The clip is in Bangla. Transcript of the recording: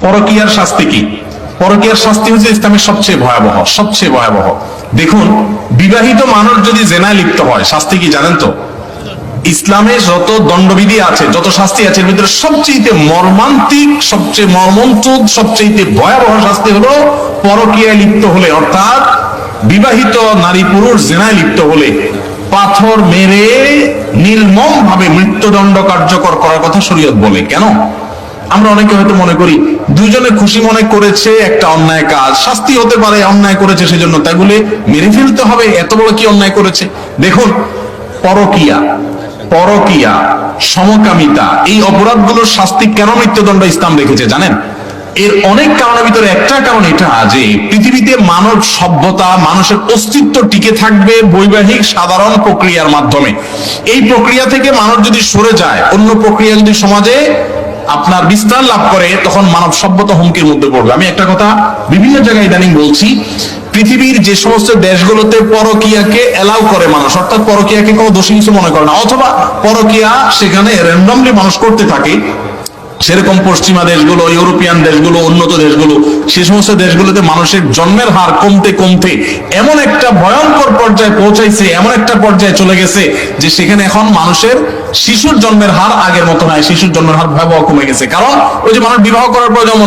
পরকীয়ার শাস্তি কি? পরকীয়ার শাস্তি হচ্ছে ইসলামের সবচেয়ে ভয়াবহ। দেখুন, বিবাহিত মানুষ যদি জেনায় লিপ্ত হয় শাস্তি কি জানেন তো? ইসলামে যত দণ্ডবিধি আছে, যত শাস্তি আছে, এর ভিতরে সবচেয়ে মর্মান্তিক, সবচেয়ে মর্মন্তুদ, সবচেয়ে ভয়াবহ শাস্তি হলো পরকীয়ায় লিপ্ত হলে, অর্থাৎ বিবাহিত নারী পুরুষ জেনায় লিপ্ত হলে পাথর মেরে নির্মম ভাবে মৃত্যুদণ্ড কার্যকর করার কথা শরীয়ত বলে। কেন? আমরা অনেকে হয়তো মনে করি দুজনে খুশি মনে করেছে একটা অন্যায় কাজ, শাস্তি হতে পারে, অন্যায় করেছে সেজন্য তাই বলে মেরে ফেলতে হবে, এত বড় কি অন্যায় করেছে? দেখুন, পরকীয়া, সমকামিতা, এই অপরাধগুলোর শাস্তি কেন মৃত্যুদণ্ড ইসলাম রেখেছে জানেন? এর অনেক কারণের ভিতরে একটা কারণ এটা যে পৃথিবীতে মানব সভ্যতা, মানুষের অস্তিত্ব টিকে থাকবে বৈবাহিক সাধারণ প্রক্রিয়ার মাধ্যমে। এই প্রক্রিয়া থেকে মানুষ যদি সরে যায়, অন্য প্রক্রিয়া যদি সমাজে আপনার বিস্তার লাভ করে, তখন মানব সভ্যতা হুমকির মধ্যে পড়বে। আমি একটা কথা বিভিন্ন জায়গায় ইদানিং বলছি, পৃথিবীর যে সমস্ত দেশগুলোতে পরকীয়াকে এলাও করে মানুষ, অর্থাৎ পরকীয়াকে কোনো দোষী কিছু মনে করে না, অথবা পরকীয়া সেখানে র্যান্ডমলি মানুষ করতে থাকে, সেরকম পশ্চিমা দেশগুলো, ইউরোপিয়ান দেশগুলো, উন্নত দেশগুলো, সে সমস্ত দেশগুলোতে মানুষের জন্মের হার কমতে কমতে এমন একটা ভয়ঙ্কর পর্যায়ে পৌঁছাইছে, এমন একটা পর্যায়ে চলে গেছে যে সেখানে এখন মানুষের শিশুর জন্মের হার আগের মতো নয়, শিশুর জন্মের হার ভয়াবহ কমে গেছে। কারণ ওই যে মানুষ বিবাহ করার পর যেমন